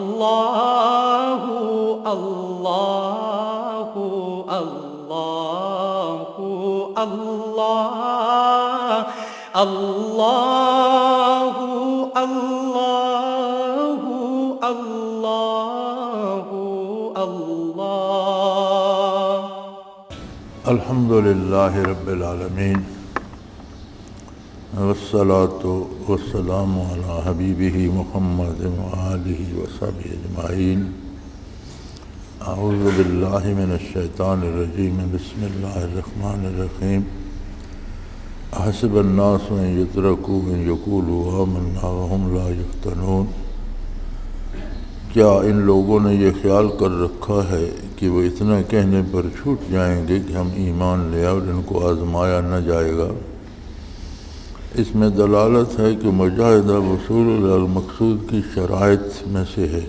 اللہ اللہ اللہ اللہ اللہ اللہ اللہ اللہ الحمد للہ رب العالمین والصلاة والسلام علی حبیبہ محمد وآلہ وصحبہ اجمعین اعوذ باللہ من الشیطان الرجیم بسم اللہ الرحمن الرحیم احسب الناس ان یترکوا ان یقولوا آمنا وهم لا یفتنون کیا ان لوگوں نے یہ خیال کر رکھا ہے کہ وہ اتنا کہنے پر چھوٹ جائیں گے کہ ہم ایمان لے اور ان کو آزمایا نہ جائے گا؟ اس میں دلالت ہے کہ مجاہدہ وصول المقصود کی شرائط میں سے ہے،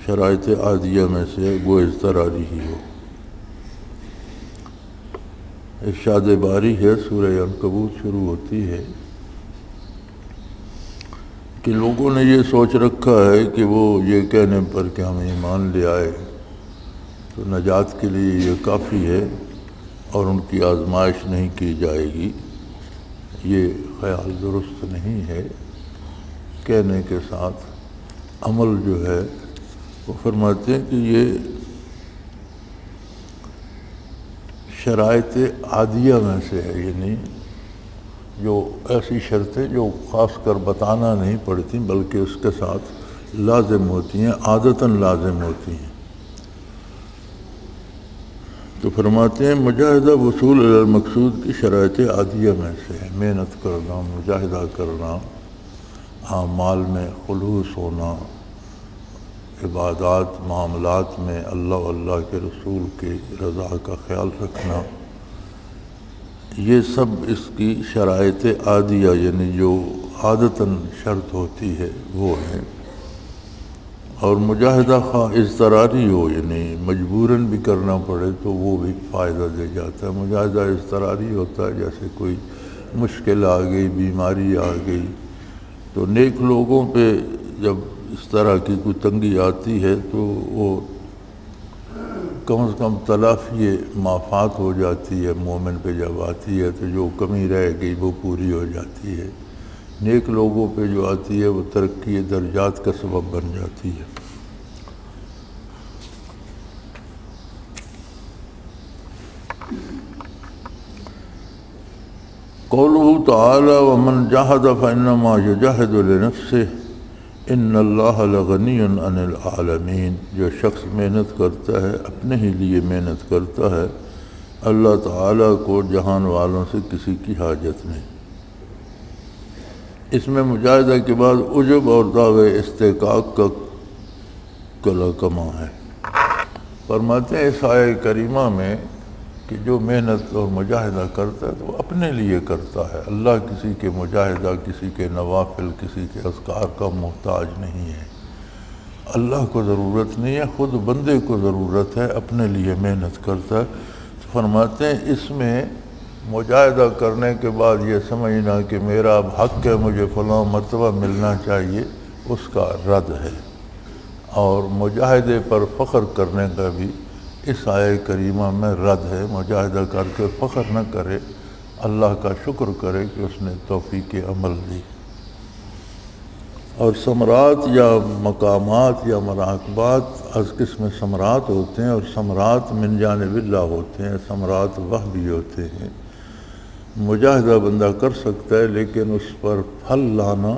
شرائط عادیہ میں سے وہ اضطراری ہی ہو۔ ارشاد باری ہے، سورہ عنکبوت شروع ہوتی ہے کہ لوگوں نے یہ سوچ رکھا ہے کہ وہ یہ کہنے پر کہ ہم ایمان لے آئے تو نجات کے لیے یہ کافی ہے اور ان کی آزمائش نہیں کی جائے گی۔ یہ خیال درست نہیں ہے۔ کہنے کے ساتھ عمل جو ہے وہ فرماتے ہیں کہ یہ شرائط عادیہ میں سے ہے، یعنی جو ایسی شرطیں جو خاص کر بتانا نہیں پڑتی بلکہ اس کے ساتھ لازم ہوتی ہیں، عادتاً لازم ہوتی ہیں۔ تو فرماتے ہیں مجاہدہ وصول المقصود کی شرائط عادیہ میں سے ہے، محنت کرنا، مجاہدہ کرنا، اعمال میں خلوص ہونا، عبادات معاملات میں اللہ و اللہ کے رسول کی رضا کا خیال رکھنا، یہ سب اس کی شرائط عادیہ یعنی جو عادتاً شرط ہوتی ہے وہ ہے۔ اور مجاہدہ خواہ اضطراری ہو یعنی مجبوراً بھی کرنا پڑے تو وہ بھی فائدہ دے جاتا ہے۔ مجاہدہ اضطراری ہوتا ہے جیسے کوئی مشکل آ گئی، بیماری آ گئی، تو نیک لوگوں پہ جب اس طرح کی کوئی تنگی آتی ہے تو وہ کم از کم تلافی مافات ہو جاتی ہے۔ مومن پہ جب آتی ہے تو جو کمی رہ گئی وہ پوری ہو جاتی ہے۔ نیک لوگوں پہ جو آتی ہے وہ ترقی درجات کا سبب بن جاتی ہے۔ قولہ تعالی ومن جاہد فانما یجاہد لنفسہ ان اللہ لغنی عن العالمین، جو شخص محنت کرتا ہے اپنے ہی لیے محنت کرتا ہے، اللہ تعالیٰ کو جہان والوں سے کسی کی حاجت نہیں۔ اس میں مجاہدہ کے بعد عجب اور دعوے استحقاق کا کلا کما ہے۔ فرماتے ہیں اس آیہ کریمہ میں کہ جو محنت اور مجاہدہ کرتا ہے تو وہ اپنے لیے کرتا ہے، اللہ کسی کے مجاہدہ، کسی کے نوافل، کسی کے اذکار کا محتاج نہیں ہے۔ اللہ کو ضرورت نہیں ہے، خود بندے کو ضرورت ہے، اپنے لیے محنت کرتا ہے۔ تو فرماتے ہیں اس میں مجاہدہ کرنے کے بعد یہ سمجھنا کہ میرا اب حق ہے، مجھے فلاں مرتبہ ملنا چاہیے، اس کا رد ہے۔ اور مجاہدے پر فخر کرنے کا بھی اس آیہ کریمہ میں رد ہے۔ مجاہدہ کر کے فخر نہ کرے، اللہ کا شکر کرے کہ اس نے توفیق عمل دی۔ اور ثمرات یا مقامات یا مراقبات از قسم ثمرات ہوتے ہیں، اور ثمرات من جانب اللہ ہوتے ہیں، ثمرات وہبی ہوتے ہیں۔ مجاہدہ بندہ کر سکتا ہے لیکن اس پر پھل لانا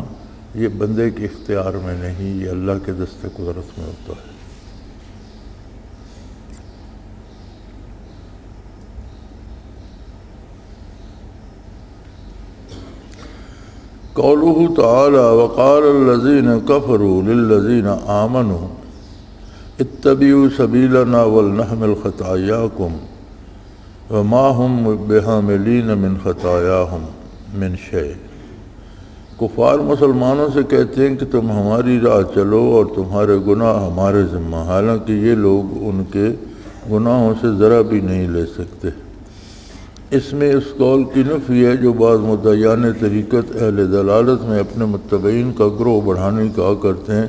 یہ بندے کے اختیار میں نہیں، یہ اللہ کے دست قدرت میں ہوتا ہے۔ قولہ تعالی وقال الذین کفروا للذین آمنوا اتبعوا سبیلنا ولنحمل خطایاکم وما هم بحاملین من خطایاہم من شیء۔ کفار مسلمانوں سے کہتے ہیں کہ تم ہماری راہ چلو اور تمہارے گناہ ہمارے ذمہ، حالانکہ یہ لوگ ان کے گناہوں سے ذرا بھی نہیں لے سکتے۔ اس میں اس قول کی نفی ہے جو بعض مدعیان طریقت اہل دلالت میں اپنے متبعین کا گروہ بڑھانے کا کرتے ہیں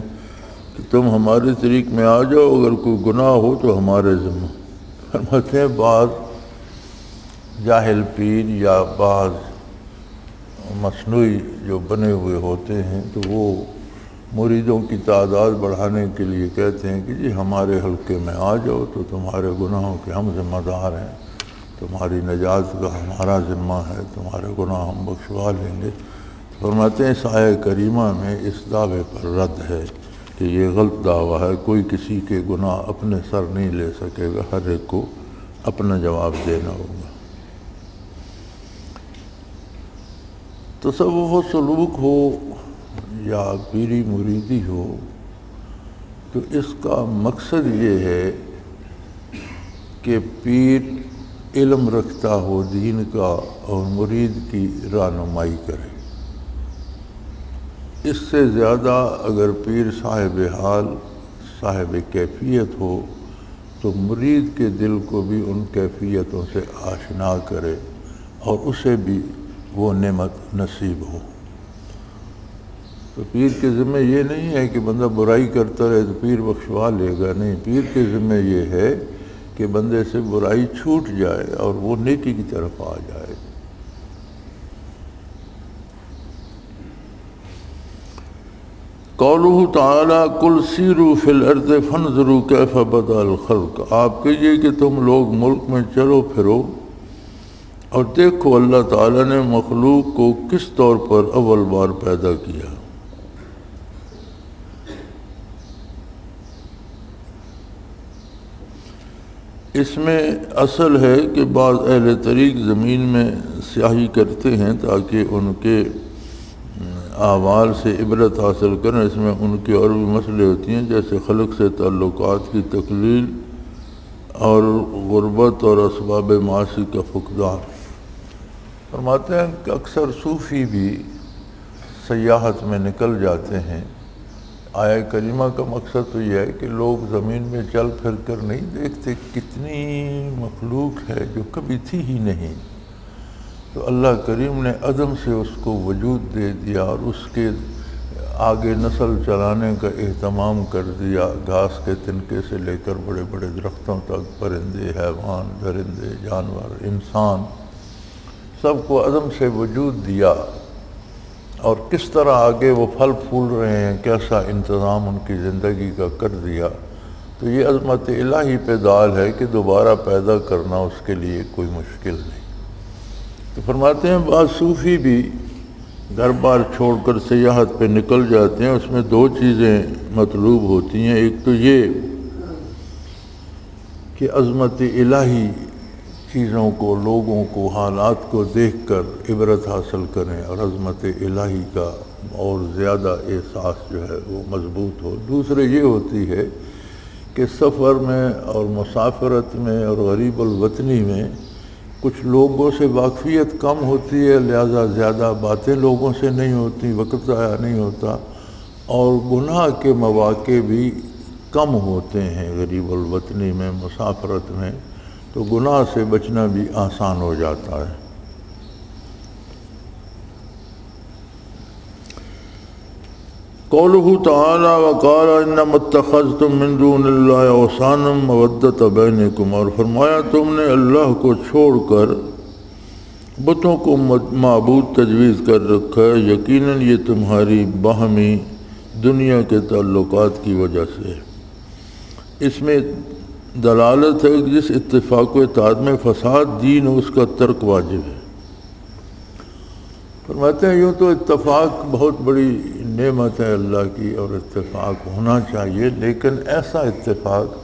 کہ تم ہمارے طریق میں آ جاؤ، اگر کوئی گناہ ہو تو ہمارے ذمہ۔ فرماتے ہیں بعض جاہل پیر یا بعض مصنوعی جو بنے ہوئے ہوتے ہیں تو وہ مریدوں کی تعداد بڑھانے کے لیے کہتے ہیں کہ جی ہمارے حلقے میں آ جاؤ تو تمہارے گناہوں کے ہم ذمہ دار ہیں، تمہاری نجات کا ہمارا ذمہ ہے، تمہارے گناہ ہم بخشوا لیں گے۔ فرماتے ہیں اس آیہ کریمہ میں اس دعوے پر رد ہے کہ یہ غلط دعویٰ ہے، کوئی کسی کے گناہ اپنے سر نہیں لے سکے گا، ہر ایک کو اپنا جواب دینا ہوگا۔ تصوف و سلوک ہو یا پیری مریدی ہو تو اس کا مقصد یہ ہے کہ پیر علم رکھتا ہو دین کا اور مرید کی رہنمائی کرے۔ اس سے زیادہ اگر پیر صاحب حال صاحب کیفیت ہو تو مرید کے دل کو بھی ان کیفیتوں سے آشنا کرے اور اسے بھی وہ نعمت نصیب ہو۔ تو پیر کے ذمہ یہ نہیں ہے کہ بندہ برائی کرتا رہے تو پیر بخشوا لے گا، نہیں، پیر کے ذمہ یہ ہے کہ بندے سے برائی چھوٹ جائے اور وہ نیکی کی طرف آ جائے۔ قولہ تعالیٰ قل سیروا فی الارض فانظروا کیف بدأ الخلق، آپ کہیے کہ تم لوگ ملک میں چلو پھرو اور دیکھو اللہ تعالیٰ نے مخلوق کو کس طور پر اول بار پیدا کیا۔ اس میں اصل ہے کہ بعض اہل طریق زمین میں سیاحی کرتے ہیں تاکہ ان کے اعمال سے عبرت حاصل کریں۔ اس میں ان کی اور بھی مسئلے ہوتی ہیں، جیسے خلق سے تعلقات کی تقلیل اور غربت اور اسباب معاشی کا فقدان۔ فرماتے ہیں کہ اکثر صوفی بھی سیاحت میں نکل جاتے ہیں۔ آیہ کریمہ کا مقصد تو یہ ہے کہ لوگ زمین میں چل پھر کر نہیں دیکھتے کتنی مخلوق ہے جو کبھی تھی ہی نہیں، تو اللہ کریم نے عدم سے اس کو وجود دے دیا اور اس کے آگے نسل چلانے کا اہتمام کر دیا، گھاس کے تنکے سے لے کر بڑے بڑے درختوں تک، پرندے، حیوان، درندے، جانور، انسان، سب کو عدم سے وجود دیا، اور کس طرح آگے وہ پھل پھول رہے ہیں، کیسا انتظام ان کی زندگی کا کر دیا۔ تو یہ عظمت الہی پہ دال ہے کہ دوبارہ پیدا کرنا اس کے لیے کوئی مشکل نہیں۔ تو فرماتے ہیں بعض صوفی بھی گھر بار چھوڑ کر سیاحت پہ نکل جاتے ہیں، اس میں دو چیزیں مطلوب ہوتی ہیں، ایک تو یہ کہ عظمت الہی چیزوں کو، لوگوں کو، حالات کو دیکھ کر عبرت حاصل کریں اور عظمت الہی کا اور زیادہ احساس جو ہے وہ مضبوط ہو۔ دوسرے یہ ہوتی ہے کہ سفر میں اور مسافرت میں اور غریب الوطنی میں کچھ لوگوں سے واقفیت کم ہوتی ہے، لہذا زیادہ باتیں لوگوں سے نہیں ہوتی، وقت ضائع نہیں ہوتا، اور گناہ کے مواقع بھی کم ہوتے ہیں غریب الوطنی میں، مسافرت میں، تو گناہ سے بچنا بھی آسان ہو جاتا ہے۔ قولہ تعالی وقال انما اتخذتم من دون اللہ اوثانا مودۃ بینکم، اور فرمایا تم نے اللہ کو چھوڑ کر بتوں کو معبود تجویز کر رکھا ہے، یقیناً یہ تمہاری باہمی دنیا کے تعلقات کی وجہ سے۔ اس میں دلالت ہے کہ جس اتفاق و اتحاد میں فساد دین ہو اس کا ترک واجب ہے۔ فرماتے ہیں یوں تو اتفاق بہت بڑی نعمت ہے اللہ کی اور اتفاق ہونا چاہیے، لیکن ایسا اتفاق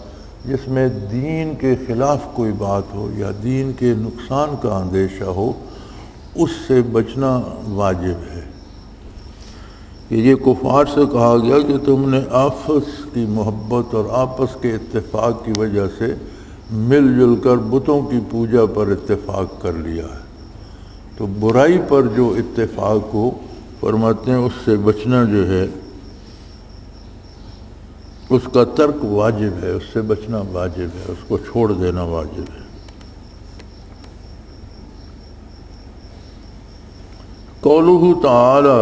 جس میں دین کے خلاف کوئی بات ہو یا دین کے نقصان کا اندیشہ ہو، اس سے بچنا واجب ہے۔ کہ یہ کفار سے کہا گیا کہ تم نے آپس کی محبت اور آپس کے اتفاق کی وجہ سے مل جل کر بتوں کی پوجا پر اتفاق کر لیا ہے، تو برائی پر جو اتفاق ہو، فرماتے ہیں اس سے بچنا جو ہے اس کا ترک واجب ہے، اس سے بچنا واجب ہے، اس کو چھوڑ دینا واجب ہے۔ قولہ تعالی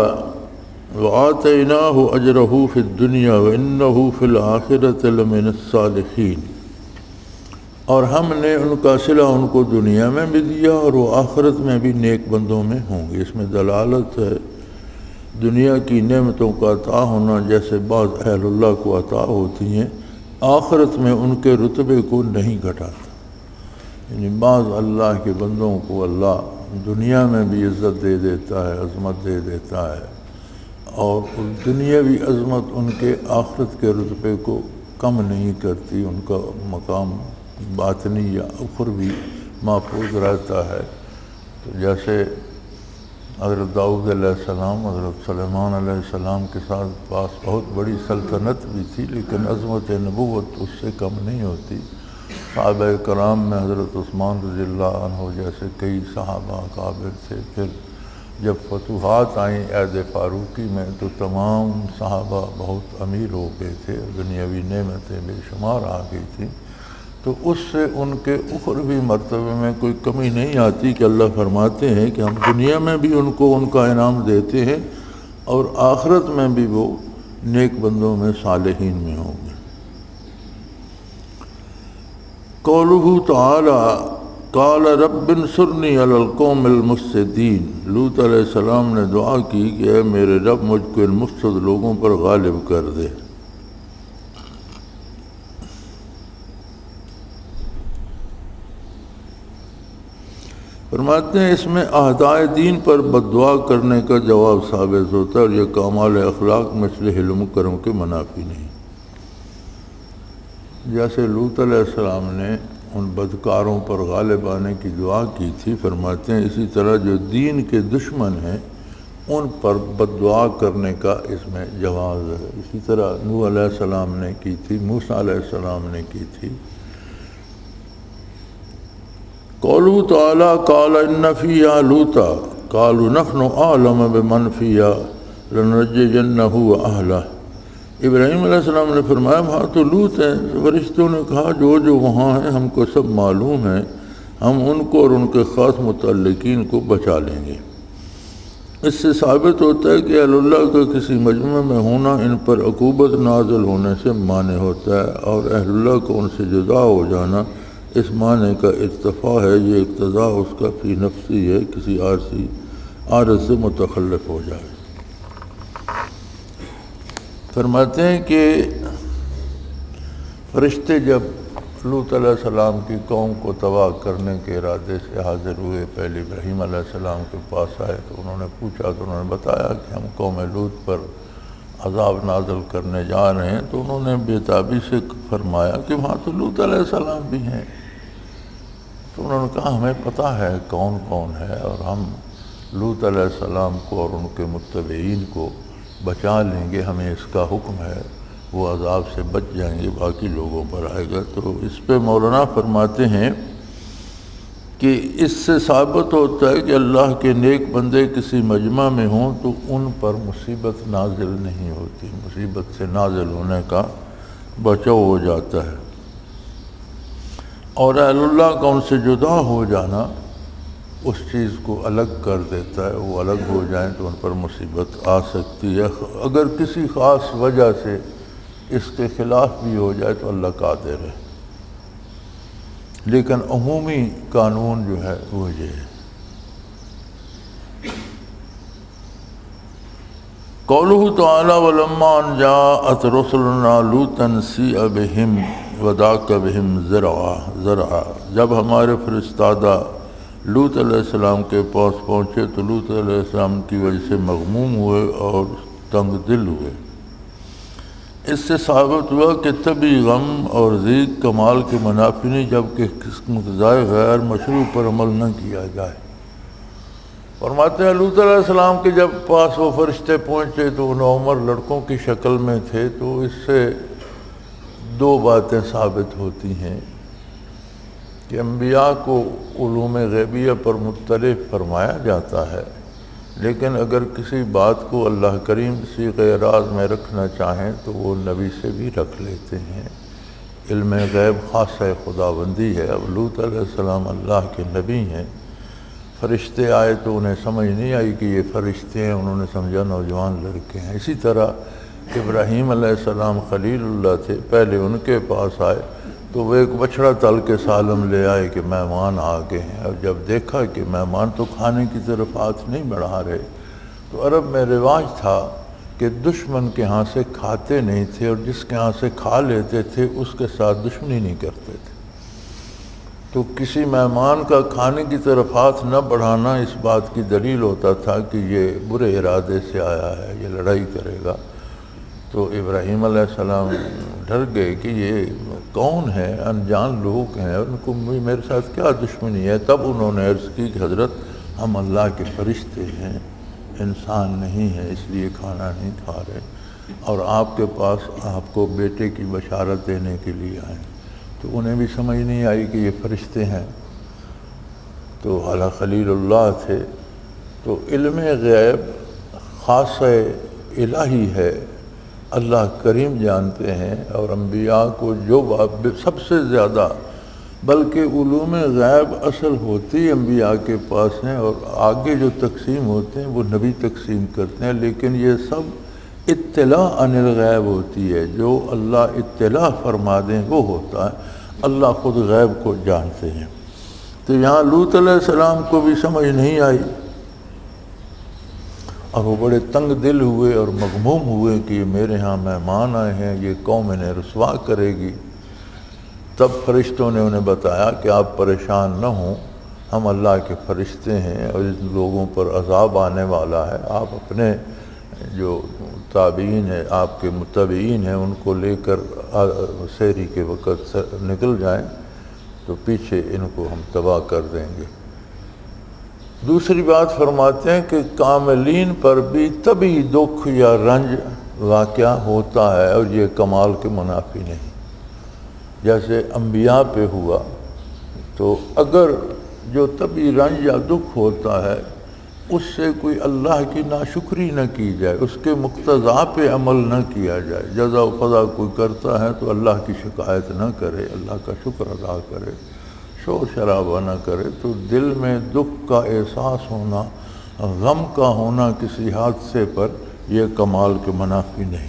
وآتیناہ اجرہ فی الدنیا وانہ فی الآخرۃ لمن الصالحین، اور ہم نے ان کا صلہ ان کو دنیا میں بھی دیا اور وہ آخرت میں بھی نیک بندوں میں ہوں گے۔ اس میں دلالت ہے دنیا کی نعمتوں کا عطا ہونا جیسے بعض اہل اللہ کو عطا ہوتی ہیں، آخرت میں ان کے رتبے کو نہیں گھٹاتا۔ یعنی بعض اللہ کے بندوں کو اللہ دنیا میں بھی عزت دے دیتا ہے، عظمت دے دیتا ہے، اور دنیاوی عظمت ان کے آخرت کے رتبے کو کم نہیں کرتی، ان کا مقام باطنی یا اخروی محفوظ رہتا ہے۔ تو جیسے حضرت داؤد علیہ السلام حضرت سلیمان علیہ السلام کے ساتھ پاس بہت بڑی سلطنت بھی تھی، لیکن عظمت نبوت اس سے کم نہیں ہوتی۔ صحابہ کرام میں حضرت عثمان رضی اللہ عنہ جیسے کئی صحابہ قابل تھے۔ پھر جب فتوحات آئیں عہد فاروقی میں تو تمام صحابہ بہت امیر ہو گئے تھے، دنیاوی نعمتیں بے شمار آ گئی تھیں، تو اس سے ان کے اخروی مرتبے میں کوئی کمی نہیں آتی کہ اللہ فرماتے ہیں کہ ہم دنیا میں بھی ان کو ان کا انعام دیتے ہیں اور آخرت میں بھی وہ نیک بندوں میں صالحین میں ہوں گے۔ قولہ تعالی قال رب انصرنی علی القوم المفسدین، لوط علیہ السلام نے دعا کی کہ اے میرے رب مجھ کو ان مفسد لوگوں پر غالب کر دے۔ فرماتے ہیں اس میں اعدائے دین پر بد دعا کرنے کا جواب ثابت ہوتا ہے، اور یہ کمال اخلاق مثل حلم و کرم کے منافی نہیں۔ جیسے لوط علیہ السلام نے ان بدکاروں پر غالب آنے کی دعا کی تھی، فرماتے ہیں اسی طرح جو دین کے دشمن ہیں ان پر بد دعا کرنے کا اس میں جواز ہے۔ اسی طرح نوح علیہ السلام نے کی تھی، موسیٰ علیہ السلام نے کی تھی۔ قولوا تعالی قال ان فیہا لوطا قالوا نحن اعلم بمن فیہا لننجینہ واہلہ۔ ابراہیم علیہ السلام نے فرمایا وہاں تو لوط ہیں، فرشتوں نے کہا جو وہاں ہیں ہم کو سب معلوم ہے، ہم ان کو اور ان کے خاص متعلقین کو بچا لیں گے۔ اس سے ثابت ہوتا ہے کہ اہل اللہ کا کسی مجمع میں ہونا ان پر عقوبت نازل ہونے سے مانع ہوتا ہے، اور اہل اللہ کو ان سے جدا ہو جانا اس معنی کا ارتفاع ہے، یہ اقتضاء اس کا فی نفسی ہے، کسی عارض سے متخلف ہو جائے۔ فرماتے ہیں کہ فرشتے جب لوط علیہ السلام کی قوم کو تباہ کرنے کے ارادے سے حاضر ہوئے، پہلے ابراہیم علیہ السلام کے پاس آئے تو انہوں نے پوچھا، تو انہوں نے بتایا کہ ہم قوم لوط پر عذاب نازل کرنے جا رہے ہیں۔ تو انہوں نے بےتابی سے فرمایا کہ وہاں تو لوط علیہ السلام بھی ہیں۔ تو انہوں نے کہا ہمیں پتہ ہے کون کون ہے، اور ہم لوط علیہ السلام کو اور ان کے متبعین کو بچا لیں گے، ہمیں اس کا حکم ہے، وہ عذاب سے بچ جائیں گے، باقی لوگوں پر آئے گا۔ تو اس پہ مولانا فرماتے ہیں کہ اس سے ثابت ہوتا ہے کہ اللہ کے نیک بندے کسی مجمع میں ہوں تو ان پر مصیبت نازل نہیں ہوتی، مصیبت سے نازل ہونے کا بچاؤ ہو جاتا ہے، اور اہل اللہ کا ان سے جدا ہو جانا اس چیز کو الگ کر دیتا ہے، وہ الگ ہو جائیں تو ان پر مصیبت آ سکتی ہے۔ اگر کسی خاص وجہ سے اس کے خلاف بھی ہو جائے تو اللہ قادر ہے، لیکن عمومی قانون جو ہے وہ یہ ہے۔ قولہ تعالی ولما ان جاءت رسلنا لوطا سیء بہم وضاق بہم ذرعا، جب ہمارے فرستادہ لوط علیہ السلام کے پاس پہنچے تو لوط علیہ السلام کی وجہ سے مغموم ہوئے اور تنگ دل ہوئے۔ اس سے ثابت ہوا کہ طبی غم اور ضیق کمال کے منافی نہیں، جبکہ اقتضائے غیر مشروع پر عمل نہ کیا جائے۔ فرماتے ہیں لوط علیہ السلام کے جب پاس وہ فرشتے پہنچے تو وہ نوعمر لڑکوں کی شکل میں تھے، تو اس سے دو باتیں ثابت ہوتی ہیں کہ انبیاء کو علوم غیبیہ پر مطلع فرمایا جاتا ہے، لیکن اگر کسی بات کو اللہ کریم صیغہ راز میں رکھنا چاہیں تو وہ نبی سے بھی رکھ لیتے ہیں۔ علم غیب خاصہ خداوندی ہے۔ اب لوط علیہ السلام اللہ کے نبی ہیں، فرشتے آئے تو انہیں سمجھ نہیں آئی کہ یہ فرشتے ہیں، انہوں نے سمجھا نوجوان لڑکے ہیں۔ اسی طرح ابراہیم علیہ السلام خلیل اللہ تھے، پہلے ان کے پاس آئے تو وہ ایک بچڑا تل کے سالم لے آئے کہ مہمان آ گئے ہیں، اور جب دیکھا کہ مہمان تو کھانے کی طرف ہاتھ نہیں بڑھا رہے، تو عرب میں رواج تھا کہ دشمن کے ہاں سے کھاتے نہیں تھے، اور جس کے ہاں سے کھا لیتے تھے اس کے ساتھ دشمنی نہیں کرتے تھے۔ تو کسی مہمان کا کھانے کی طرف ہاتھ نہ بڑھانا اس بات کی دلیل ہوتا تھا کہ یہ برے ارادے سے آیا ہے، یہ لڑائی کرے گا۔ تو ابراہیم علیہ السلام ڈر گئے کہ یہ کون ہے، انجان لوگ ہیں، ان کو میرے ساتھ کیا دشمنی ہے۔ تب انہوں نے عرض کی کہ حضرت ہم اللہ کے فرشتے ہیں، انسان نہیں ہیں، اس لیے کھانا نہیں کھا رہے، اور آپ کے پاس آپ کو بیٹے کی بشارت دینے کے لیے آئے۔ تو انہیں بھی سمجھ نہیں آئی کہ یہ فرشتے ہیں، تو اعلیٰ خلیل اللہ تھے۔ تو علم غیب خاصہ الہی ہے، اللہ کریم جانتے ہیں، اور انبیاء کو جو بات سب سے زیادہ، بلکہ علوم غیب اصل ہوتی انبیاء کے پاس ہیں، اور آگے جو تقسیم ہوتے ہیں وہ نبی تقسیم کرتے ہیں، لیکن یہ سب اطلاع عن الغیب ہوتی ہے، جو اللہ اطلاع فرما دیں وہ ہوتا ہے، اللہ خود غیب کو جانتے ہیں۔ تو یہاں لوط علیہ السلام کو بھی سمجھ نہیں آئی، اور وہ بڑے تنگ دل ہوئے اور مغموم ہوئے کہ یہ میرے ہاں مہمان آئے ہیں، یہ قوم انہیں رسوا کرے گی۔ تب فرشتوں نے انہیں بتایا کہ آپ پریشان نہ ہوں، ہم اللہ کے فرشتے ہیں، اور ان لوگوں پر عذاب آنے والا ہے، آپ اپنے جو تابعین ہیں، آپ کے متبعین ہیں، ان کو لے کر سحری کے وقت نکل جائیں، تو پیچھے ان کو ہم تباہ کر دیں گے۔ دوسری بات فرماتے ہیں کہ کاملین پر بھی طبعی دکھ یا رنج واقعہ ہوتا ہے، اور یہ کمال کے منافی نہیں۔ جیسے انبیاء پہ ہوا، تو اگر جو طبعی رنج یا دکھ ہوتا ہے اس سے کوئی اللہ کی ناشکری نہ کی جائے، اس کے مقتضا پہ عمل نہ کیا جائے، جزا و قضا کوئی کرتا ہے تو اللہ کی شکایت نہ کرے، اللہ کا شکر ادا کرے، شور شرابہ نہ کرے، تو دل میں دکھ کا احساس ہونا، غم کا ہونا کسی حادثے پر، یہ کمال کے منافی نہیں۔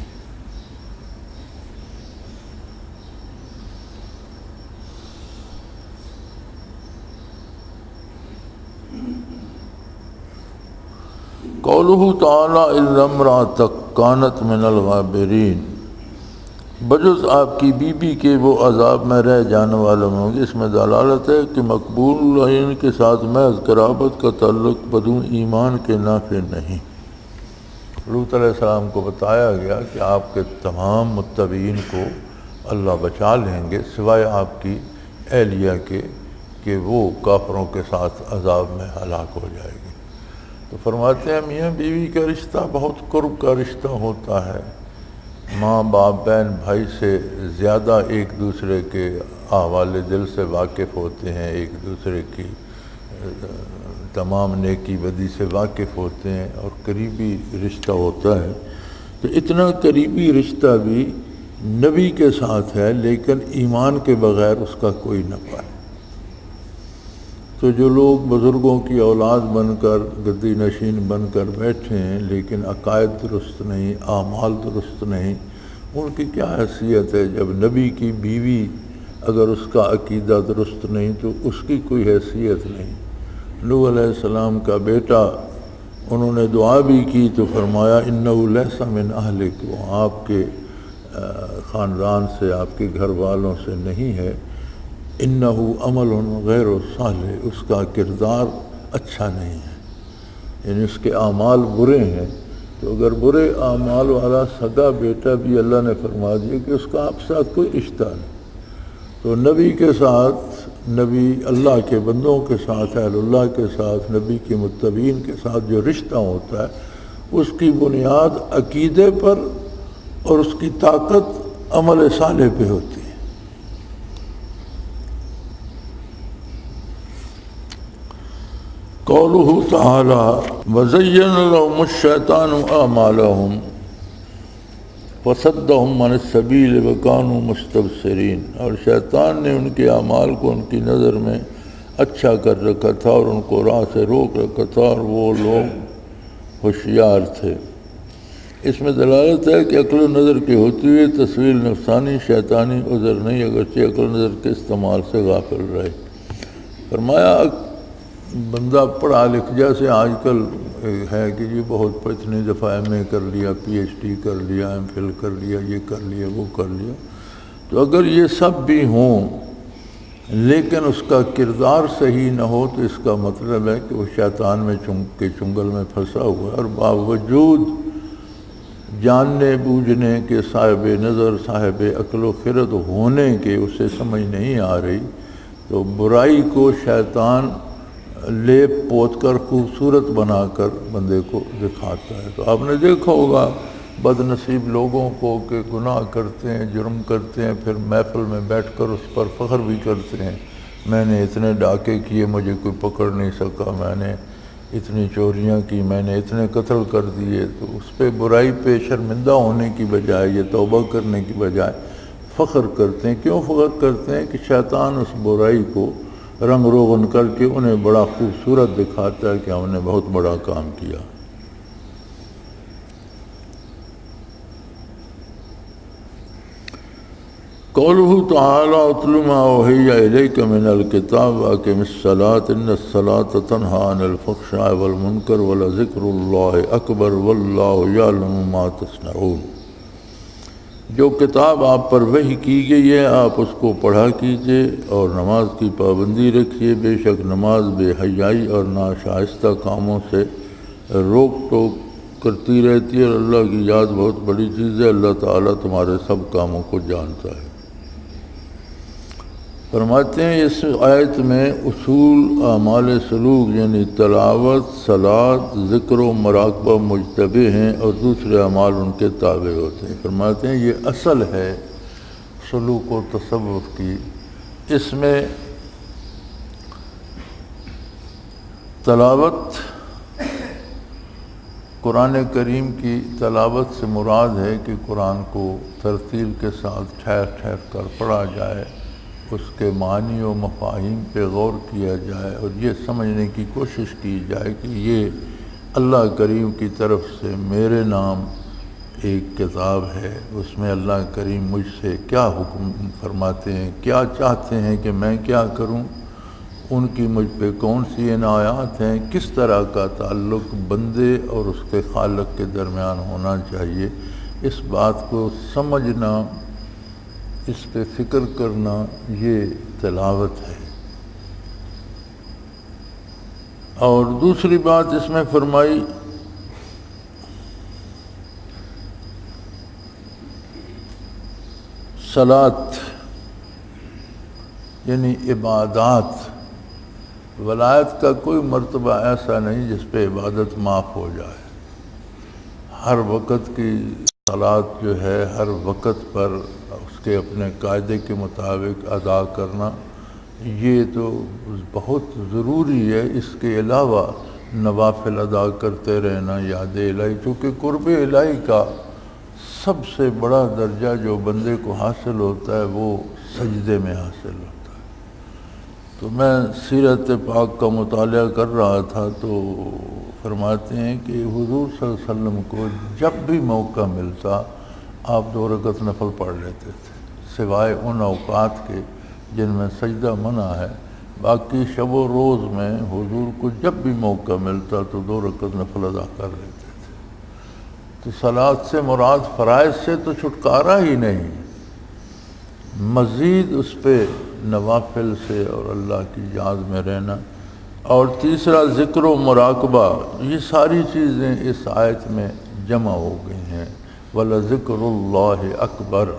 قولہ تعالی الا امرأتک کانت من الغابرین، بجز آپ کی بیوی کے وہ عذاب میں رہ جانے والوں میں ہوں گے۔ اس میں دلالت ہے کہ مقبول العین کے ساتھ محض قرابت کا تعلق بدون ایمان کے نافع نہیں۔ لوط علیہ السلام کو بتایا گیا کہ آپ کے تمام متبعین کو اللہ بچا لیں گے سوائے آپ کی اہلیہ کے، کہ وہ کافروں کے ساتھ عذاب میں ہلاک ہو جائے گی۔ تو فرماتے ہیں میاں بیوی کا رشتہ بہت قرب کا رشتہ ہوتا ہے، ماں باپ بہن بھائی سے زیادہ ایک دوسرے کے احوال دل سے واقف ہوتے ہیں، ایک دوسرے کی تمام نیکی بدی سے واقف ہوتے ہیں، اور قریبی رشتہ ہوتا ہے۔ تو اتنا قریبی رشتہ بھی نبی کے ساتھ ہے، لیکن ایمان کے بغیر اس کا کوئی نفع ہے۔ تو جو لوگ بزرگوں کی اولاد بن کر گدی نشین بن کر بیٹھے ہیں لیکن عقائد درست نہیں، اعمال درست نہیں، ان کی کیا حیثیت ہے؟ جب نبی کی بیوی اگر اس کا عقیدہ درست نہیں تو اس کی کوئی حیثیت نہیں۔ نوح علیہ السلام کا بیٹا، انہوں نے دعا بھی کی تو فرمایا انہ لیس من اہلک، وہ آپ کے خاندان سے، آپ کے گھر والوں سے نہیں ہے، انہ عمل غیر صالح، اس کا کردار اچھا نہیں ہے، یعنی اس کے اعمال برے ہیں۔ تو اگر برے اعمال والا سگا بیٹا بھی اللہ نے فرما دیا کہ اس کا آپ ساتھ کوئی رشتہ نہیں۔ تو نبی کے ساتھ، نبی اللہ کے بندوں کے ساتھ، اہل اللہ کے ساتھ، نبی کے متبعین کے ساتھ جو رشتہ ہوتا ہے اس کی بنیاد عقیدے پر اور اس کی طاقت عمل صالح پہ ہوتی ہے۔ قولہ تعالی وزین لهم الشیطان اعمالهم وصدهم عن السبیل وکانوا مستبصرین، اور شیطان نے ان کے اعمال کو ان کی نظر میں اچھا کر رکھا تھا اور ان کو راہ سے روک رکھا تھا، اور وہ لوگ ہوشیار تھے۔ اس میں دلالت ہے کہ عقل و نظر کی ہوتی ہوئی تصویر نفسانی شیطانی عذر نہیں، اگرچہ عقل و نظر کے استعمال سے غافل رہے۔ فرمایا بندہ پڑھا لکھ جیسے آج کل ہے کہ یہ بہت اتنی دفعہ ایم اے کر لیا، پی ایچ ڈی کر لیا، ایم فل کر لیا، یہ کر لیا، وہ کر لیا، تو اگر یہ سب بھی ہوں لیکن اس کا کردار صحیح نہ ہو تو اس کا مطلب ہے کہ وہ شیطان میں چنگل میں پھنسا ہوا ہے، اور باوجود جاننے بوجھنے کے صاحب نظر صاحب عقل و خرد ہونے کے اسے سمجھ نہیں آ رہی، تو برائی کو شیطان لیپ پوت کر خوبصورت بنا کر بندے کو دکھاتا ہے۔ تو آپ نے دیکھا ہوگا بد نصیب لوگوں کو کہ گناہ کرتے ہیں، جرم کرتے ہیں، پھر محفل میں بیٹھ کر اس پر فخر بھی کرتے ہیں، میں نے اتنے ڈاکے کیے مجھے کوئی پکڑ نہیں سکا، میں نے اتنی چوریاں کی، میں نے اتنے قتل کر دیے۔ تو اس پہ برائی پہ شرمندہ ہونے کی بجائے یہ توبہ کرنے کی بجائے فخر کرتے ہیں۔ کیوں فخر کرتے ہیں؟ کہ شیطان اس برائی کو رنگ روغن کر کے انہیں بڑا خوبصورت دکھاتا ہے کہ ہم نے بہت بڑا کام کیا۔ قولہ تعالی اتل ما اوحی الیک من الکتاب واقم الصلاۃ ان الصلاۃ تنہی عن الفحشاء والمنکر ولذکر اللہ اکبر واللہ یعلم ما تصنعون۔ جو کتاب آپ پر وحی کی گئی ہے آپ اس کو پڑھا کیجئے اور نماز کی پابندی رکھیے، بے شک نماز بے حیائی اور ناشائستہ کاموں سے روک ٹوک کرتی رہتی ہے، اور اللہ کی یاد بہت بڑی چیز ہے، اللہ تعالیٰ تمہارے سب کاموں کو جانتا ہے۔ فرماتے ہیں اس آیت میں اصول اعمال سلوک یعنی تلاوت، صلاۃ، ذکر و مراقبہ مجتبی ہیں اور دوسرے اعمال ان کے تابع ہوتے ہیں۔ فرماتے ہیں یہ اصل ہے سلوک و تصوف کی۔ اس میں تلاوت، قرآن کریم کی تلاوت سے مراد ہے کہ قرآن کو ترتیل کے ساتھ ٹھہر ٹھہر کر پڑھا جائے، اس کے معنی و مفاہیم پہ غور کیا جائے اور یہ سمجھنے کی کوشش کی جائے کہ یہ اللہ کریم کی طرف سے میرے نام ایک کتاب ہے، اس میں اللہ کریم مجھ سے کیا حکم فرماتے ہیں، کیا چاہتے ہیں کہ میں کیا کروں، ان کی مجھ پہ کون سی عنایات ہیں، کس طرح کا تعلق بندے اور اس کے خالق کے درمیان ہونا چاہیے۔ اس بات کو سمجھنا، اس پہ فکر کرنا، یہ تلاوت ہے۔ اور دوسری بات اس میں فرمائی صلاۃ یعنی عبادات۔ ولایت کا کوئی مرتبہ ایسا نہیں جس پہ عبادت معاف ہو جائے۔ ہر وقت کی صلاۃ جو ہے ہر وقت پر اس کے اپنے قاعدے کے مطابق ادا کرنا یہ تو بہت ضروری ہے۔ اس کے علاوہ نوافل ادا کرتے رہنا، یاد الہی، چونکہ قرب الہی کا سب سے بڑا درجہ جو بندے کو حاصل ہوتا ہے وہ سجدے میں حاصل ہوتا ہے۔ تو میں سیرت پاک کا مطالعہ کر رہا تھا تو فرماتے ہیں کہ حضور صلی اللہ علیہ وسلم کو جب بھی موقع ملتا آپ 2 رکعت نفل پڑھ لیتے تھے، سوائے ان اوقات کے جن میں سجدہ منع ہے، باقی شب و روز میں حضور کو جب بھی موقع ملتا تو 2 رکعت نفل ادا کر لیتے تھے۔ تو صلاۃ سے مراد فرائض سے تو چھٹکارا ہی نہیں، مزید اس پہ نوافل سے اور اللہ کی یاد میں رہنا۔ اور تیسرا ذکر و مراقبہ، یہ ساری چیزیں اس آیت میں جمع ہو گئی ہیں۔ وَلَذِكْرُ اللَّهِ اکبر۔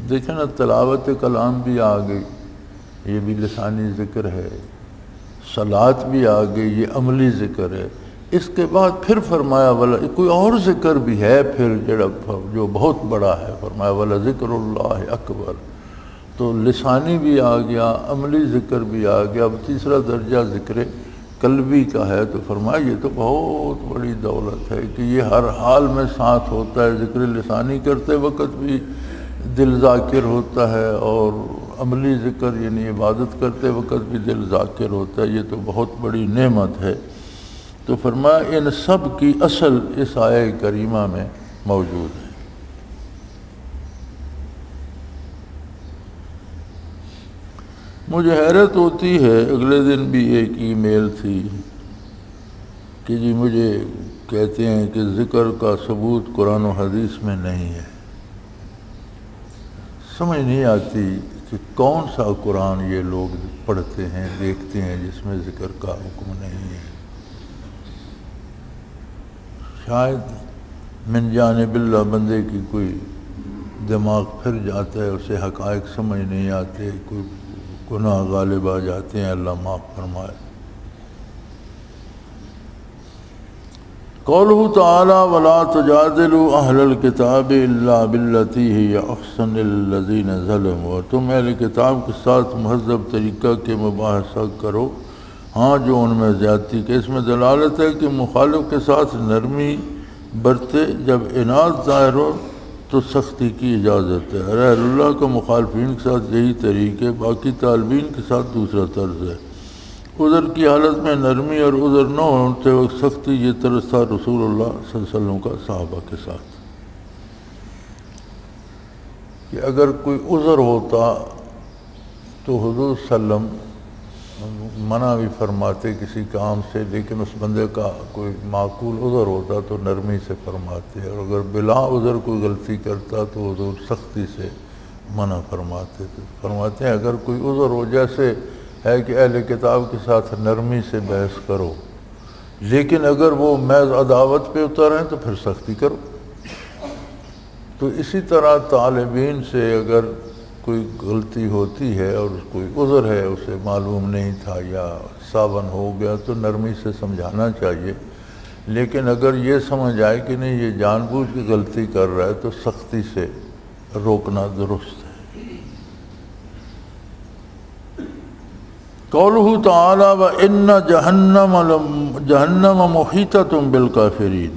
دیکھیں نا تلاوت کلام بھی آ گئی، یہ بھی لسانی ذکر ہے، صلاۃ بھی آ گئی، یہ عملی ذکر ہے۔ اس کے بعد پھر فرمایا کوئی اور ذکر بھی ہے پھر جو بہت بڑا ہے، فرمایا وَلَذِكْرُ اللَّهِ اکبر۔ تو لسانی بھی آ گیا، عملی ذکر بھی آ گیا، اب تیسرا درجہ ذکر قلبی کا ہے۔ تو فرمایا یہ تو بہت بڑی دولت ہے کہ یہ ہر حال میں ساتھ ہوتا ہے، ذکر لسانی کرتے وقت بھی، دل ذاکر ہوتا ہے، اور عملی ذکر یعنی عبادت کرتے وقت بھی دل ذاکر ہوتا ہے، یہ تو بہت بڑی نعمت ہے۔ تو فرمایا ان سب کی اصل اس آیہ کریمہ میں موجود ہے۔ مجھے حیرت ہوتی ہے، اگلے دن بھی ایک ای میل تھی کہ جی مجھے کہتے ہیں کہ ذکر کا ثبوت قرآن و حدیث میں نہیں ہے۔ سمجھ نہیں آتی کہ کون سا قرآن یہ لوگ پڑھتے ہیں دیکھتے ہیں جس میں ذکر کا حکم نہیں ہے۔ شاید من جانب اللہ بندے کی کوئی دماغ پھر جاتا ہے، اسے حقائق سمجھ نہیں آتے، کوئی گناہ غالب آ جاتے ہیں، اللہ معاف فرمائے۔ قولہ تعالی وَلَا تُجَادِلُوا أَهْلَ الْكِتَابِ إِلَّا بِالَّتِي هِيَ أَحْسَنُ لِلَّذِينَ ظَلَمُوا، اور تم اہل کتاب کے ساتھ مہذب طریقہ کے مباحثہ کرو، ہاں جو ان میں زیادتی کے۔ اس میں دلالت ہے کہ مخالف کے ساتھ نرمی برتے، جب عناد ظاہر ہو تو سختی کی اجازت ہے۔ اہل اللہ کا مخالفین کے ساتھ یہی طریقے، باقی طالبین کے ساتھ دوسرا طرز ہے۔ عذر کی حالت میں نرمی اور عذر نہ ہوتے وقت سختی، یہ طرز تھا رسول اللہ صلی اللہ علیہ وسلم کا صحابہ کے ساتھ، کہ اگر کوئی عذر ہوتا تو حضور صلی اللہ علیہ وسلم منع بھی فرماتے کسی کام سے، لیکن اس بندے کا کوئی معقول عذر ہوتا تو نرمی سے فرماتے، اور اگر بلا عذر کوئی غلطی کرتا تو حضور سختی سے منع فرماتے تھے۔ فرماتے ہیں اگر کوئی عذر ہو، جیسے ہے کہ اہل کتاب کے ساتھ نرمی سے بحث کرو، لیکن اگر وہ محض عداوت پہ اتر ہیں تو پھر سختی کرو۔ تو اسی طرح طالبین سے اگر کوئی غلطی ہوتی ہے اور کوئی عذر ہے، اسے معلوم نہیں تھا یا ساون ہو گیا، تو نرمی سے سمجھانا چاہیے، لیکن اگر یہ سمجھ آئے کہ نہیں یہ جان بوجھ کے غلطی کر رہا ہے تو سختی سے روکنا درست ہے۔ قولہ تعالی وَإِنَّ جَهَنَّمَ مُحِيطَةٌ بِالْكَافِرِينَ،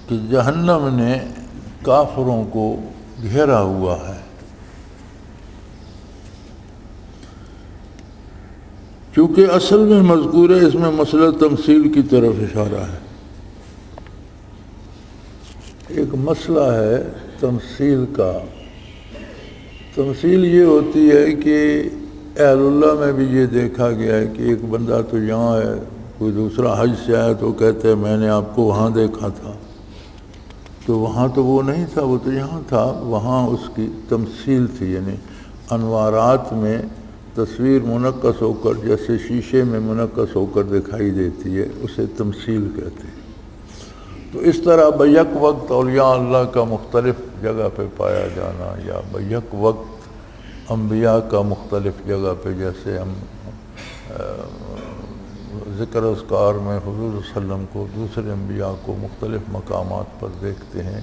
کہ جہنم نے کافروں کو گھیرا ہوا ہے۔ چونکہ اصل میں مذکور ہے، اس میں مسئلہ تمثیل کی طرف اشارہ ہے۔ ایک مسئلہ ہے تمثیل کا۔ تمثیل یہ ہوتی ہے کہ اہل اللہ میں بھی یہ دیکھا گیا ہے کہ ایک بندہ تو یہاں ہے، کوئی دوسرا حج سے آیا تو کہتے ہیں میں نے آپ کو وہاں دیکھا تھا، تو وہاں تو وہ نہیں تھا، وہ تو یہاں تھا۔ وہاں اس کی تمثیل تھی، یعنی انوارات میں تصویر منعکس ہو کر جیسے شیشے میں منعکس ہو کر دکھائی دیتی ہے، اسے تمثیل کہتے ہیں۔ تو اس طرح بیک وقت اولیاء اللہ کا مختلف جگہ پہ پایا جانا، یا بیک وقت انبیاء کا مختلف جگہ پہ، جیسے ہم ذکر اذکار میں حضور صلی اللہ علیہ وسلم کو، دوسرے انبیاء کو مختلف مقامات پر دیکھتے ہیں،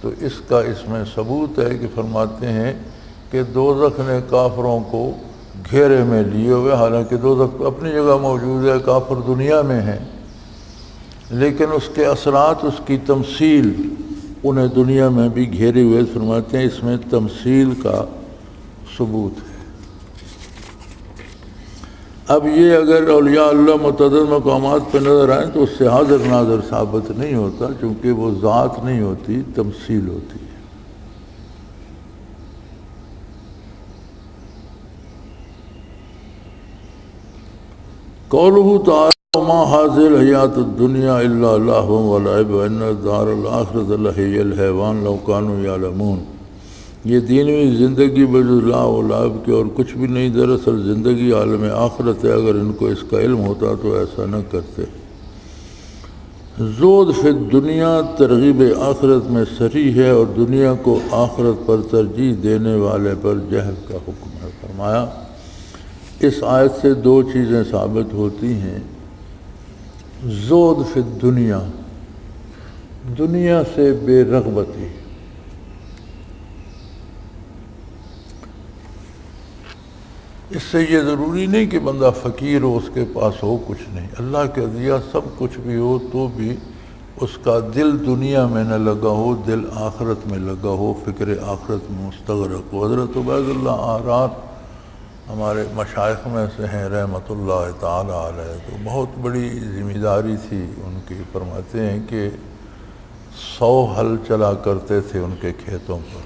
تو اس کا اس میں ثبوت ہے کہ فرماتے ہیں کہ دوزخ نے کافروں کو گھیرے میں لیے ہوئے، حالانکہ دوزخ اپنی جگہ موجود ہے، کافر دنیا میں ہیں، لیکن اس کے اثرات، اس کی تمثیل انہیں دنیا میں بھی گھیرے ہوئے۔ فرماتے ہیں اس میں تمثیل کا ثبوت ہے۔ اب یہ اگر اولیاء اللہ متعدد مقامات پہ نظر آئیں تو اس سے حاضر ناظر ثابت نہیں ہوتا، چونکہ وہ ذات نہیں ہوتی، تمثیل ہوتی ہے۔ قولہ تعالی وما هذه الحیات الدنیا الا لہو ولعب وان الدار الآخرۃ لہی الحیوان لو کانوا یعلمون، یہ دینوی زندگی بجز لہو و لعب کے اور کچھ بھی نہیں، دراصل زندگی عالم آخرت ہے، اگر ان کو اس کا علم ہوتا تو ایسا نہ کرتے۔ زود فی الدنیا ترغیب آخرت میں صریح ہے، اور دنیا کو آخرت پر ترجیح دینے والے پر جہل کا حکم ہے۔ فرمایا اس آیت سے دو چیزیں ثابت ہوتی ہیں۔ زود فی الدنیا، دنیا سے بے رغبتی، اس سے یہ ضروری نہیں کہ بندہ فقیر ہو، اس کے پاس ہو کچھ نہیں، اللہ کے دیا سب کچھ بھی ہو تو بھی اس کا دل دنیا میں نہ لگا ہو، دل آخرت میں لگا ہو، فکر آخرت میں مستغرق ہو۔ حضرت عبید اللہ آرار ہمارے مشائخ میں سے ہیں رحمۃ اللہ تعالی علیہ، تو بہت بڑی ذمہ داری تھی ان کی۔ فرماتے ہیں کہ 100 ہل چلا کرتے تھے ان کے کھیتوں پر۔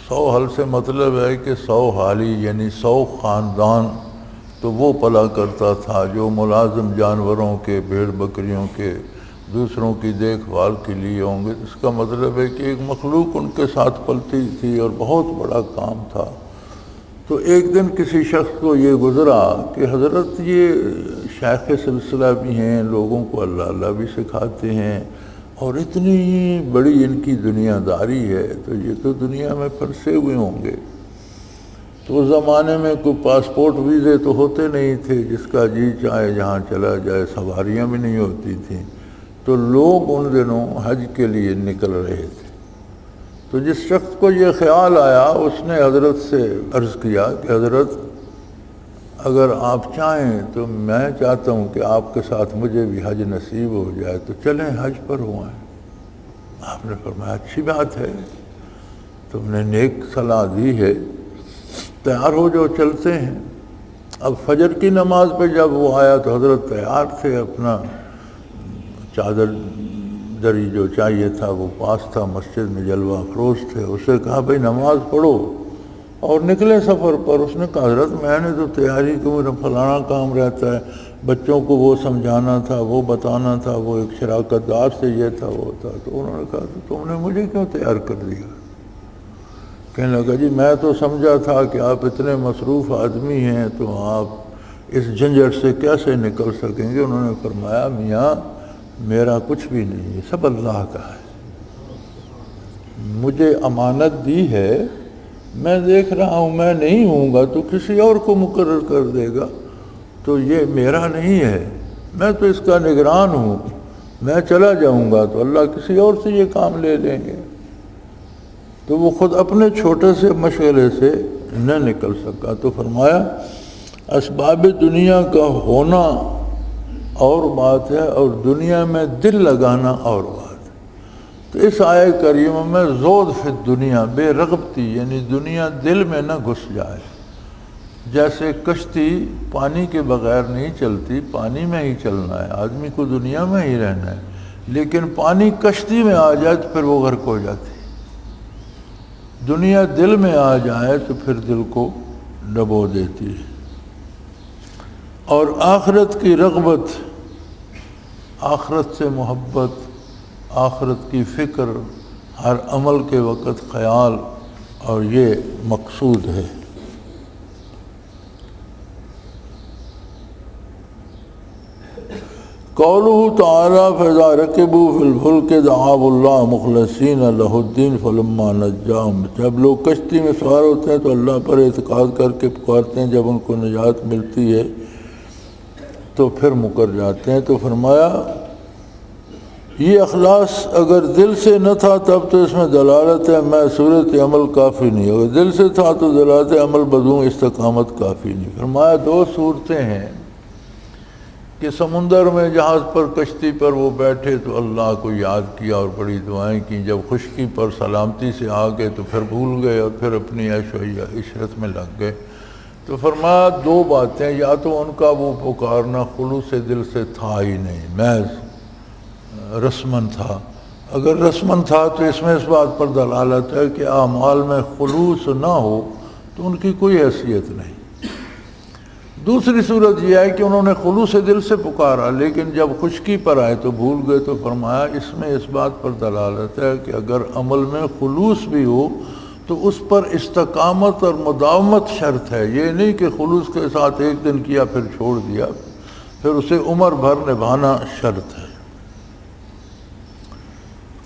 100 ہل سے مطلب ہے کہ 100 حالی، یعنی 100 خاندان تو وہ پلا کرتا تھا جو ملازم جانوروں کے، بھیڑ بکریوں کے، دوسروں کی دیکھ بھال کے لیے ہوں گے۔ اس کا مطلب ہے کہ ایک مخلوق ان کے ساتھ پلتی تھی اور بہت بڑا کام تھا۔ تو ایک دن کسی شخص کو یہ گزرا کہ حضرت یہ شیخ سلسلہ بھی ہیں، لوگوں کو اللہ بھی سکھاتے ہیں، اور اتنی بڑی ان کی دنیا داری ہے، تو یہ تو دنیا میں پھنسے ہوئے ہوں گے۔ تو اس زمانے میں کوئی پاسپورٹ ویزے تو ہوتے نہیں تھے، جس کا جی چاہے جہاں چلا جائے، سواریاں بھی نہیں ہوتی تھیں، تو لوگ ان دنوں حج کے لیے نکل رہے تھے۔ تو جس شخص کو یہ خیال آیا، اس نے حضرت سے عرض کیا کہ حضرت اگر آپ چاہیں تو میں چاہتا ہوں کہ آپ کے ساتھ مجھے بھی حج نصیب ہو جائے، تو چلیں حج پر ہوئیں۔ آپ نے فرمایا اچھی بات ہے، تم نے نیک صلاح دی ہے، تیار ہو جو چلتے ہیں۔ اب فجر کی نماز پہ جب وہ آیا تو حضرت تیار تھے، اپنا چادر دری جو چاہیے تھا وہ پاس تھا، مسجد میں جلوہ افروز تھے۔ اسے کہا بھئی نماز پڑھو اور نکلے سفر پر۔ اس نے کہا حضرت میں نے تو تیاری کو، میرا فلانا کام رہتا ہے، بچوں کو وہ سمجھانا تھا، وہ بتانا تھا، وہ ایک شراکت دار سے یہ تھا وہ تھا۔ تو انہوں نے کہا تو تم نے مجھے کیوں تیار کر دیا؟ کہنے لگا جی میں تو سمجھا تھا کہ آپ اتنے مصروف آدمی ہیں تو آپ اس جھنجھٹ سے کیسے نکل سکیں گے۔ انہوں نے فرمایا میاں میرا کچھ بھی نہیں ہے، سب اللہ کا ہے۔ مجھے امانت دی ہے، میں دیکھ رہا ہوں میں نہیں ہوں گا تو کسی اور کو مقرر کر دے گا، تو یہ میرا نہیں ہے، میں تو اس کا نگران ہوں۔ میں چلا جاؤں گا تو اللہ کسی اور سے یہ کام لے لیں گے۔ تو وہ خود اپنے چھوٹے سے مشغلے سے نہ نکل سکا۔ تو فرمایا اسباب دنیا کا ہونا اور بات ہے، اور دنیا میں دل لگانا اور بات ہے۔ تو اس آیہ کریمہ میں زود فی الدنیا، بے رغبتی، یعنی دنیا دل میں نہ گھس جائے۔ جیسے کشتی پانی کے بغیر نہیں چلتی، پانی میں ہی چلنا ہے، آدمی کو دنیا میں ہی رہنا ہے، لیکن پانی کشتی میں آ جائے تو پھر وہ غرق ہو جاتی۔ دنیا دل میں آ جائے تو پھر دل کو ڈبو دیتی ہے۔ اور آخرت کی رغبت، آخرت سے محبت، آخرت کی فکر، ہر عمل کے وقت خیال، اور یہ مقصود ہے۔ قوله تعالیٰ فَإِذَا رَكِبُوا فِي الْفُلْكِ دَعَوُا اللَّهَ مُخْلِصِينَ لَهُ الدِّينَ فَلَمَّا نَجَّاهُمْ، جب لوگ کشتی میں سوار ہوتے ہیں تو اللہ پر اعتقاد کر کے پکارتے ہیں، جب ان کو نجات ملتی ہے تو پھر مکر جاتے ہیں۔ تو فرمایا یہ اخلاص اگر دل سے نہ تھا تب تو اس میں دلالت ہے میں صورت عمل کافی نہیں، اگر دل سے تھا تو دلالت عمل بدون استقامت کافی نہیں۔ فرمایا دو صورتیں ہیں کہ سمندر میں جہاز پر، کشتی پر وہ بیٹھے تو اللہ کو یاد کیا اور بڑی دعائیں کی، جب خشکی پر سلامتی سے آ گئے تو پھر بھول گئے اور پھر اپنی عیش و عشرت میں لگ گئے۔ تو فرمایا دو باتیں، یا تو ان کا وہ پکارنا خلوص دل سے تھا ہی نہیں، محض رسمن تھا۔ اگر رسمن تھا تو اس میں اس بات پر دلالت ہے کہ اعمال میں خلوص نہ ہو تو ان کی کوئی حیثیت نہیں۔ دوسری صورت یہ ہے کہ انہوں نے خلوص دل سے پکارا لیکن جب خشکی پر آئے تو بھول گئے۔ تو فرمایا اس میں اس بات پر دلالت ہے کہ اگر عمل میں خلوص بھی ہو تو اس پر استقامت اور مداومت شرط ہے، یہ نہیں کہ خلوص کے ساتھ ایک دن کیا پھر چھوڑ دیا، پھر اسے عمر بھر نبھانا شرط ہے۔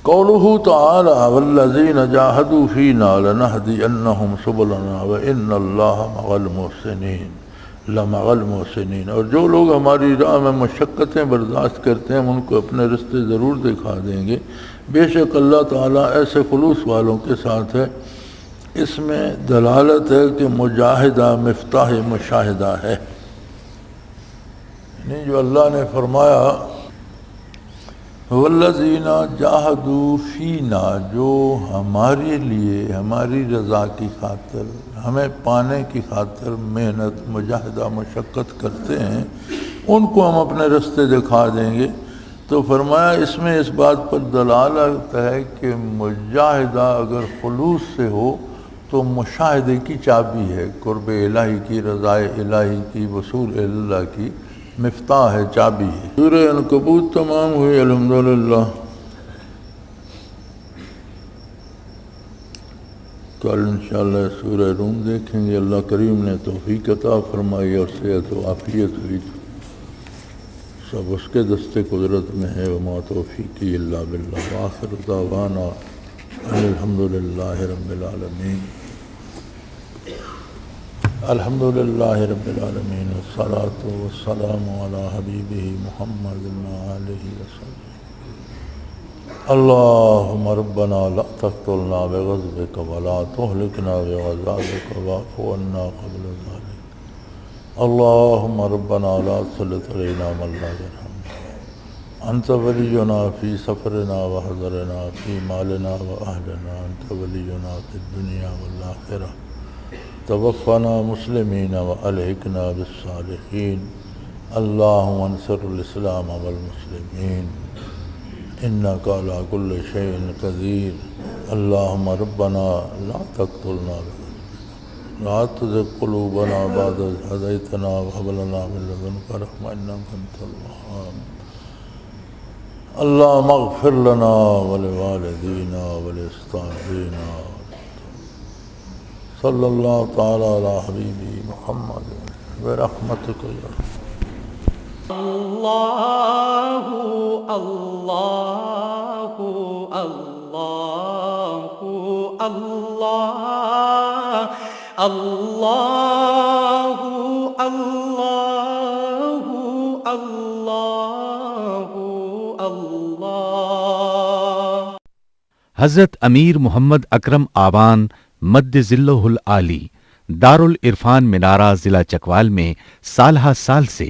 قولہ تعالی والذین جاہدوا فینا لنہدینہم سبلنا وان اللہ مع المحسنین لمع المحسنین، اور جو لوگ ہماری راہ میں مشقتیں برداشت کرتے ہیں ہم ان کو اپنے رستے ضرور دکھا دیں گے، بے شک اللہ تعالیٰ ایسے خلوص والوں کے ساتھ ہے۔ اس میں دلالت ہے کہ مجاہدہ مفتاح مشاہدہ ہے، یعنی جو اللہ نے فرمایا والذین جاہدوا فینا، جو ہمارے لیے ہماری رضا کی خاطر ہمیں پانے کی خاطر محنت مجاہدہ مشقت کرتے ہیں، ان کو ہم اپنے رستے دکھا دیں گے۔ تو فرمایا اس میں اس بات پر دلالت ہے کہ مجاہدہ اگر خلوص سے ہو تو مشاہدے کی چابی ہے، قرب الہی کی، رضا الہی کی، وصول اللہ کی مفتاح ہے، چابی ہے۔ سورہ عنکبوت تمام ہوئی الحمدللہ۔ کل انشاءاللہ سورہ روم دیکھیں گے۔ اللہ کریم نے توفیق عطا فرمائی اور صحت و عافیت ہوئی، سب اس کے دستے قدرت میں ہے۔ وما توفیقی الا باللہ، وآخر دعوانا ان الحمدللہ رب العالمین۔ الحمدللہ رب العالمین، والصلاة والسلام علی حبیبہ محمد وآلہ وسلم۔ اللہم ربنا لا تقتلنا بغضبک ولا تہلکنا بعذابک واعف عنا قبل ذلك۔ اللہم ربنا لا تسلط علینا من لا یرحمنا، انت ولینا فی سفرنا وحضرنا فی مالنا واہلنا، انت ولینا فی الدنیا والآخرہ، توفنا مسلمین والحقنا بالصالحین۔ اللہم انصر الاسلام والمسلمین، انک علی کل شیء قدیر۔ اللہم ربنا لا تقتلنا لا تزغ قلوبنا بعد إذ هديتنا وهب لنا من لدنك رحمة إنك أنت الوهاب۔ اللهم اغفر لنا ولوالدينا ولأصحابنا، صلی اللہ تعالی علی حبیبی محمد برحمتک یا اللہ اللہ اللہ اللہ اللہ اللہ اللہ اللہ۔ حضرت امیر محمد اکرم آوان مد ذلہ العالی دارالعرفان منارہ ضلع چکوال میں سالہ سال سے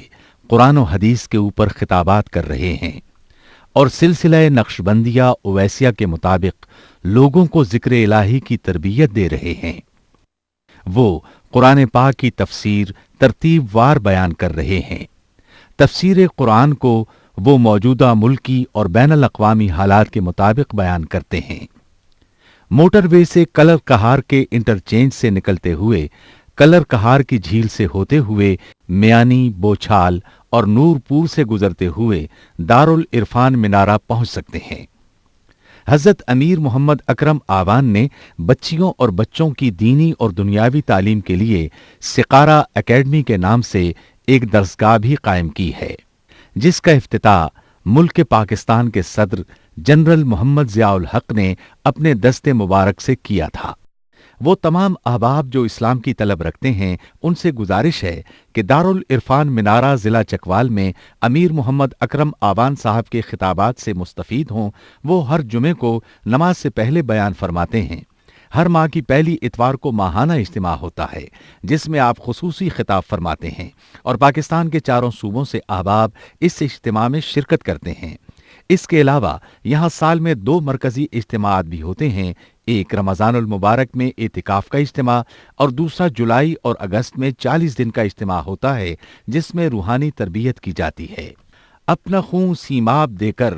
قرآن و حدیث کے اوپر خطابات کر رہے ہیں اور سلسلہ نقشبندیہ اویسیہ کے مطابق لوگوں کو ذکر الہی کی تربیت دے رہے ہیں۔ وہ قرآن پاک کی تفسیر ترتیب وار بیان کر رہے ہیں۔ تفسیر قرآن کو وہ موجودہ ملکی اور بین الاقوامی حالات کے مطابق بیان کرتے ہیں۔ موٹر وے سے کلر کہار کے انٹرچینج سے نکلتے ہوئے کلر کہار کی جھیل سے ہوتے ہوئے میانی، بوچھال اور نور پور سے گزرتے ہوئے دارالعرفان منارہ پہنچ سکتے ہیں۔ حضرت امیر محمد اکرم آوان نے بچیوں اور بچوں کی دینی اور دنیاوی تعلیم کے لیے سقارہ اکیڈمی کے نام سے ایک درسگاہ بھی قائم کی ہے، جس کا افتتاح ملک پاکستان کے صدر جنرل محمد ضیاء الحق نے اپنے دست مبارک سے کیا تھا۔ وہ تمام احباب جو اسلام کی طلب رکھتے ہیں ان سے گزارش ہے کہ دارالعرفان منارہ ضلع چکوال میں امیر محمد اکرم آوان صاحب کے خطابات سے مستفید ہوں۔ وہ ہر جمعے کو نماز سے پہلے بیان فرماتے ہیں۔ ہر ماہ کی پہلی اتوار کو ماہانہ اجتماع ہوتا ہے جس میں آپ خصوصی خطاب فرماتے ہیں اور پاکستان کے چاروں صوبوں سے احباب اس اجتماع میں شرکت کرتے ہیں۔ اس کے علاوہ یہاں سال میں 2 مرکزی اجتماعات بھی ہوتے ہیں، ایک رمضان المبارک میں اعتکاف کا اجتماع اور دوسرا جولائی اور اگست میں 40 دن کا اجتماع ہوتا ہے جس میں روحانی تربیت کی جاتی ہے۔ اپنا خون سیماب دے کر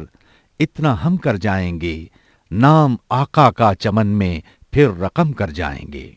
اتنا ہم کر جائیں گے، نام آقا کا چمن میں پھر رقم کر جائیں گے۔